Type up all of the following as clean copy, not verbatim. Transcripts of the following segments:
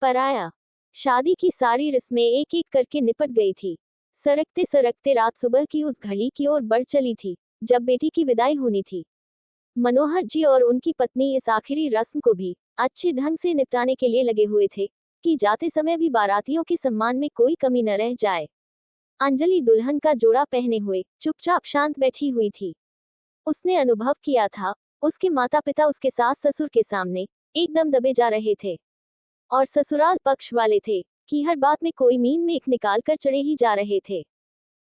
पराया। शादी की सारी रस्में एक एक करके निपट गई थी। सरकते सरकते रात सुबह की उस घड़ी की ओर बढ़ चली थी जब बेटी की विदाई होनी थी। मनोहर जी और उनकी पत्नी इस आखिरी रस्म को भी अच्छे ढंग से निपटाने के लिए लगे हुए थे कि जाते समय भी बारातियों के सम्मान में कोई कमी न रह जाए। अंजलि दुल्हन का जोड़ा पहने हुए चुपचाप शांत बैठी हुई थी। उसने अनुभव किया था, उसके माता पिता उसके सास ससुर के सामने एकदम दबे जा रहे थे और ससुराल पक्ष वाले थे कि हर बात में कोई मीन मेख निकाल कर चढ़े ही जा रहे थे।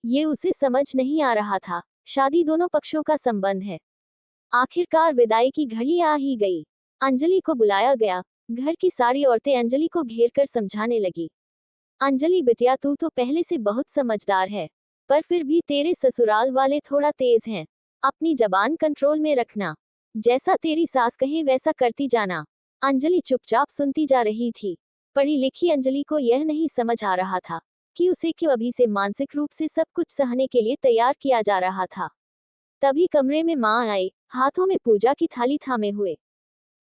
ये उसे समझ नहीं आ रहा था, शादी दोनों पक्षों का संबंध है। आखिरकार विदाई की घड़ी आ ही गई। अंजलि को बुलाया गया। घर की सारी औरतें अंजलि को घेर कर समझाने लगी। अंजलि बिटिया, तू तो पहले से बहुत समझदार है, पर फिर भी तेरे ससुराल वाले थोड़ा तेज हैं। अपनी जबान कंट्रोल में रखना। जैसा तेरी सास कहे वैसा करती जाना। अंजलि चुपचाप सुनती जा रही थी। पढ़ी लिखी अंजलि को यह नहीं समझ आ रहा था कि उसे क्यों अभी से मानसिक रूप से सब कुछ सहने के लिए तैयार किया जा रहा था। तभी कमरे में माँ आई, हाथों में पूजा की थाली थामे हुए।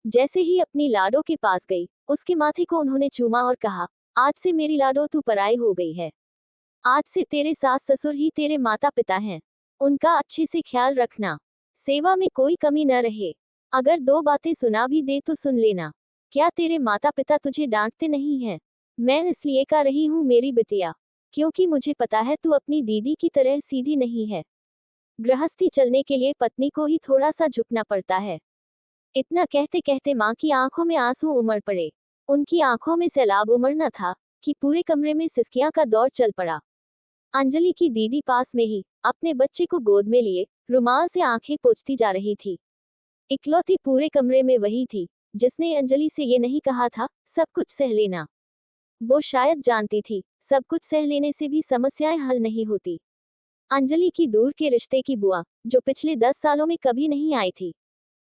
जैसे ही अपनी लाडो के पास गई, उसके माथे को उन्होंने चूमा और कहा, आज से मेरी लाडो तू पराई हो गई है। आज से तेरे सास ससुर ही तेरे माता पिता हैं। उनका अच्छे से ख्याल रखना। सेवा में कोई कमी न रहे। अगर दो बातें सुना भी दे तो सुन लेना। क्या तेरे माता पिता तुझे डांटते नहीं हैं? मैं इसलिए कह रही हूँ मेरी बिटिया, क्योंकि मुझे पता है तू अपनी दीदी की तरह सीधी नहीं है। गृहस्थी चलने के लिए पत्नी को ही थोड़ा सा झुकना पड़ता है। इतना कहते कहते माँ की आंखों में आंसू उमड़ पड़े। उनकी आंखों में सैलाब उमड़ना था कि पूरे कमरे में सिसकियां का दौर चल पड़ा। अंजलि की दीदी पास में ही अपने बच्चे को गोद में लिए रुमाल से आंखें पोंछती जा रही थी। इकलौती पूरे कमरे में वही थी जिसने अंजलि से ये नहीं कहा था, सब कुछ सह लेना। वो शायद जानती थी, सब कुछ सह लेने से भी समस्याएं हल नहीं होती। अंजलि की दूर के रिश्ते की बुआ, जो पिछले 10 सालों में कभी नहीं आई थी,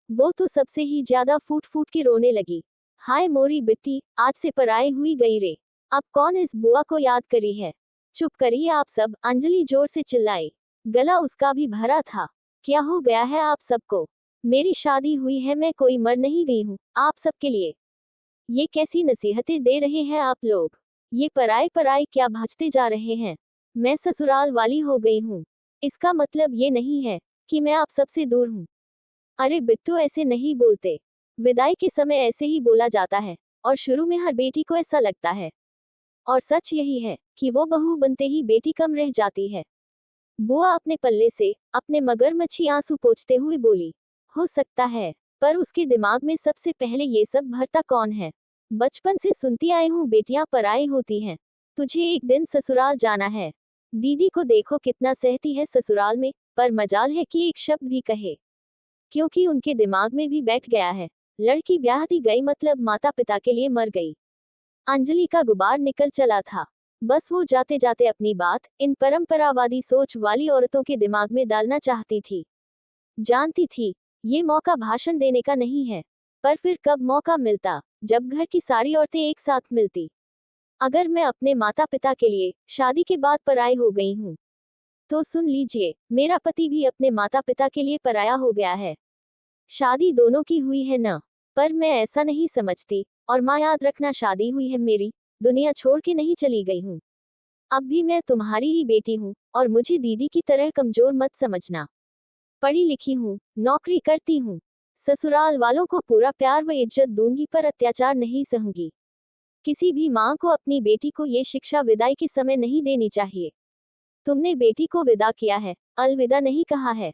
वो तो सबसे ही ज्यादा फूट फूट के रोने लगी। हाय मोरी बिट्टी, आज से पराई हुई गई रे। अब कौन इस बुआ को याद करी है? चुप करिए आप सब, अंजलि जोर से चिल्लाई। गला उसका भी भरा था। क्या हो गया है आप सबको? मेरी शादी हुई है, मैं कोई मर नहीं गई हूँ आप सबके लिए। ये कैसी नसीहतें दे रहे हैं आप लोग? ये पराई पराई क्या भाजते जा रहे हैं? मैं ससुराल वाली हो गई हूँ, इसका मतलब ये नहीं है कि मैं आप सबसे दूर हूँ। अरे बिट्टू, ऐसे नहीं बोलते। विदाई के समय ऐसे ही बोला जाता है और शुरू में हर बेटी को ऐसा लगता है। और सच यही है कि वो बहू बनते ही बेटी कम रह जाती है। बुआ अपने पल्ले से अपने मगरमच्छी आंसू पोंछते हुए बोली, हो सकता है, पर उसके दिमाग में सबसे पहले ये सब भरता कौन है? बचपन से सुनती आई हूँ बेटियां पराई होती हैं। तुझे एक दिन ससुराल जाना है। दीदी को देखो कितना सहती है ससुराल में, पर मजाल है कि एक शब्द भी कहे, क्योंकि उनके दिमाग में भी बैठ गया है, लड़की ब्याह दी गई मतलब माता पिता के लिए मर गई। अंजलि का गुबार निकल चला था। बस वो जाते जाते अपनी बात इन परंपरावादी सोच वाली औरतों के दिमाग में डालना चाहती थी। जानती थी ये मौका भाषण देने का नहीं है, पर फिर कब मौका मिलता जब घर की सारी औरतें एक साथ मिलती। अगर मैं अपने माता पिता के लिए शादी के बाद पराई हो गई हूँ, तो सुन लीजिए, मेरा पति भी अपने माता पिता के लिए पराया हो गया है। शादी दोनों की हुई है न, पर मैं ऐसा नहीं समझती। और माँ, याद रखना, शादी हुई है मेरी, दुनिया छोड़ के नहीं चली गई हूँ। अब भी मैं तुम्हारी ही बेटी हूँ और मुझे दीदी की तरह कमजोर मत समझना। पढ़ी लिखी हूँ, नौकरी करती हूँ, ससुराल वालों को पूरा प्यार व इज्जत दूंगी, पर अत्याचार नहीं सहूंगी। किसी भी माँ को अपनी बेटी को ये शिक्षा विदाई के समय नहीं देनी चाहिए। तुमने बेटी को विदा किया है, अलविदा नहीं कहा है।